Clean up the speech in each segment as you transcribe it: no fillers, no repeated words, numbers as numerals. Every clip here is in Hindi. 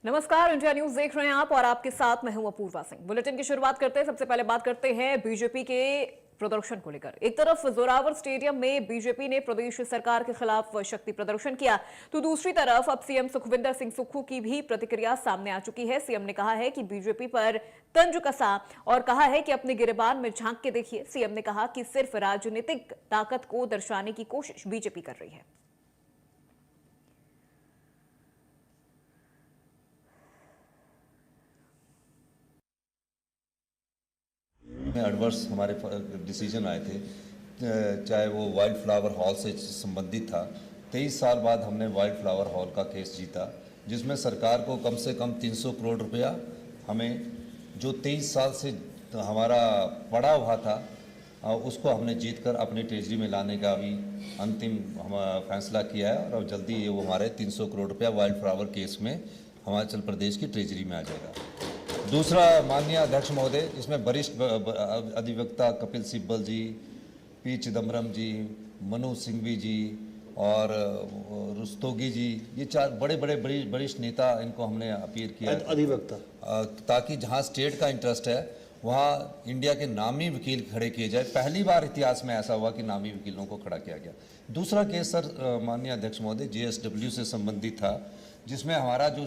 नमस्कार, इंडिया न्यूज देख रहे हैं आप और आपके साथ मैं हूं अपूर्वा सिंह। बुलेटिन की शुरुआत करते हैं। सबसे पहले बात करते हैं बीजेपी के प्रदर्शन को लेकर। एक तरफ जोरावर स्टेडियम में बीजेपी ने प्रदेश सरकार के खिलाफ शक्ति प्रदर्शन किया, तो दूसरी तरफ अब सीएम सुखविंदर सिंह सुक्खू की भी प्रतिक्रिया सामने आ चुकी है। सीएम ने कहा है कि बीजेपी पर तंज कसा और कहा है कि अपने गिरेबान में झांक के देखिए। सीएम ने कहा कि सिर्फ राजनीतिक ताकत को दर्शाने की कोशिश बीजेपी कर रही है। में एडवर्स हमारे डिसीजन आए थे, चाहे वो वाइल्ड फ्लावर हॉल से संबंधित था। 23 साल बाद हमने वाइल्ड फ्लावर हॉल का केस जीता, जिसमें सरकार को कम से कम 300 करोड़ रुपया हमें जो 23 साल से हमारा पड़ा हुआ था उसको हमने जीतकर अपनी ट्रेजरी में लाने का भी अंतिम हम फैसला किया है। और अब जल्दी ये वो हमारे 300 करोड़ रुपया वाइल्ड फ्लावर केस में हिमाचल प्रदेश की ट्रेजरी में आ जाएगा। दूसरा, माननीय अध्यक्ष महोदय, इसमें वरिष्ठ अधिवक्ता कपिल सिब्बल जी, पी चिदम्बरम जी, मनु सिंघवी जी और रुस्तोगी जी, ये चार बड़े बड़े वरिष्ठ नेता, इनको हमने अपील किया अधिवक्ता ताकि जहां स्टेट का इंटरेस्ट है वहां इंडिया के नामी वकील खड़े किए जाए। पहली बार इतिहास में ऐसा हुआ कि नामी वकीलों को खड़ा किया गया। दूसरा केस सर, माननीय अध्यक्ष महोदय, JSW से संबंधित था, जिसमें हमारा जो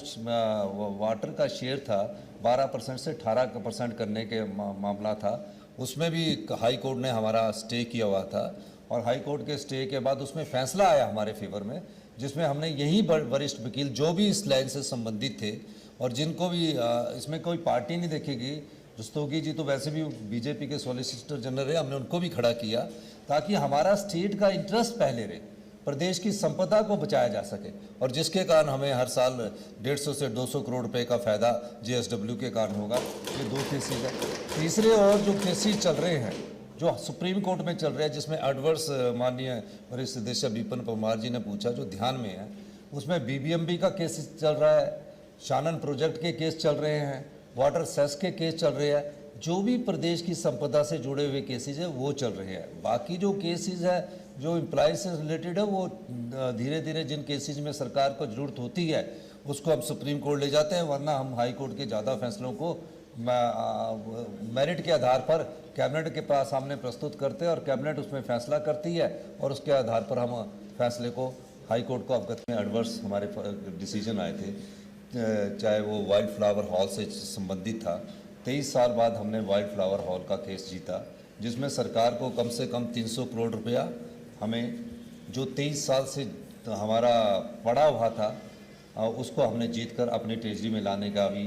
वाटर का शेयर था 12% से 18% करने के मामला था। उसमें भी हाई कोर्ट ने हमारा स्टे किया हुआ था और हाई कोर्ट के स्टे के बाद उसमें फैसला आया हमारे फेवर में, जिसमें हमने यही वरिष्ठ वकील जो भी इस लाइन से संबंधित थे और जिनको भी इसमें कोई पार्टी नहीं देखेगी, रुस्तोगी जी तो वैसे भी बीजेपी के सॉलिसिटर जनरल है, हमने उनको भी खड़ा किया ताकि हमारा स्टेट का इंटरेस्ट पहले रहे, प्रदेश की संपदा को बचाया जा सके, और जिसके कारण हमें हर साल 150 से 200 करोड़ रुपए का फायदा JSW के कारण होगा। ये दो केसेज है। तीसरे और जो केसेज चल रहे हैं जो सुप्रीम कोर्ट में चल रहे हैं, जिसमें एडवर्स माननीय वरिष्ठ निदेशक विपिन परमार जी ने पूछा, जो ध्यान में है, उसमें BBMB का केस चल रहा है, शानन प्रोजेक्ट के केस चल रहे हैं, वाटर सेस के केस चल रहे हैं। जो भी प्रदेश की संपदा से जुड़े हुए केसेज है वो चल रहे हैं। बाकी जो केसेज है जो एम्प्लॉय से रिलेटेड है, वो धीरे धीरे जिन केसेज में सरकार को जरूरत होती है उसको हम सुप्रीम कोर्ट ले जाते हैं, वरना हम हाई कोर्ट के ज़्यादा फैसलों को मेरिट के आधार पर कैबिनेट के पास सामने प्रस्तुत करते हैं और कैबिनेट उसमें फैसला करती है और उसके आधार पर हम फैसले को हाई कोर्ट को अवगत में एडवर्स हमारे डिसीजन आए थे, चाहे वो वाइल्ड फ्लावर हॉल से संबंधित था। 23 साल बाद हमने वाइल्ड फ्लावर हॉल का केस जीता, जिसमें सरकार को कम से कम 300 करोड़ रुपया हमें जो 23 साल से हमारा पड़ा हुआ था उसको हमने जीतकर अपनी ट्रेजरी में लाने का भी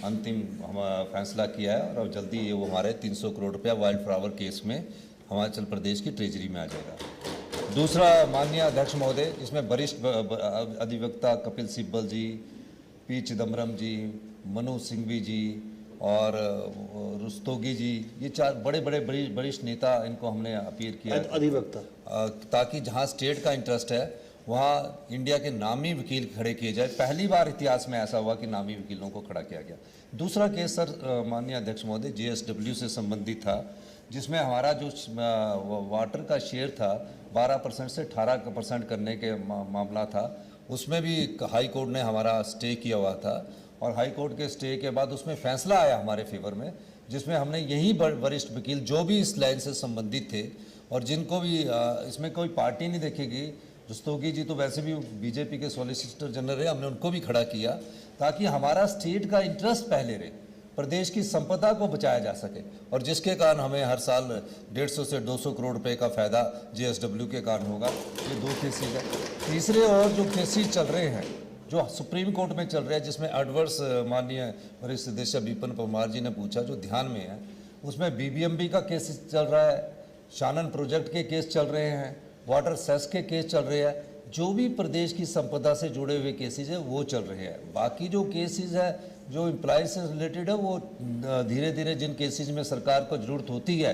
अंतिम हम फैसला किया है। और अब जल्दी ये वो हमारे 300 करोड़ रुपया वाइल्ड फ्लावर केस में हिमाचल प्रदेश की ट्रेजरी में आ जाएगा। दूसरा, माननीय अध्यक्ष महोदय, इसमें वरिष्ठ अधिवक्ता कपिल सिब्बल जी, पी चिदम्बरम जी, मनु सिंघवी जी और रुस्तोगी जी, ये चार बड़े बड़े वरिष्ठ नेता, इनको हमने अपील किया अधिवक्ता ताकि जहां स्टेट का इंटरेस्ट है वहां इंडिया के नामी वकील खड़े किए जाए। पहली बार इतिहास में ऐसा हुआ कि नामी वकीलों को खड़ा किया गया। दूसरा केस सर, माननीय अध्यक्ष महोदय, JSW से संबंधित था, जिसमें हमारा जो वाटर का शेयर था 12% से 18% करने के मामला था। उसमें भी हाई कोर्ट ने हमारा स्टे किया हुआ था और हाई कोर्ट के स्टे के बाद उसमें फैसला आया हमारे फेवर में, जिसमें हमने यही वरिष्ठ वकील जो भी इस लाइन से संबंधित थे और जिनको भी इसमें कोई पार्टी नहीं देखेगी, रुस्तोगी जी तो वैसे भी बीजेपी के सॉलिसिटर जनरल है, हमने उनको भी खड़ा किया ताकि हमारा स्टेट का इंटरेस्ट पहले रहे, प्रदेश की संपदा को बचाया जा सके, और जिसके कारण हमें हर साल 150 से 200 करोड़ रुपए का फायदा JSW के कारण होगा। ये दो केसेज है। तीसरे और जो केसेज चल रहे हैं जो सुप्रीम कोर्ट में चल रहे हैं, जिसमें एडवर्स माननीय वरिष्ठ निदेशक विपिन परमार जी ने पूछा, जो ध्यान में है, उसमें BBMB का केस चल रहा है, शानन प्रोजेक्ट के केस चल रहे हैं, वाटर सेस के केस चल रहे हैं। जो भी प्रदेश की संपदा से जुड़े हुए केसेज है वो चल रहे हैं। बाकी जो केसेज है जो एम्प्लॉय से रिलेटेड है, वो धीरे धीरे जिन केसेज में सरकार को जरूरत होती है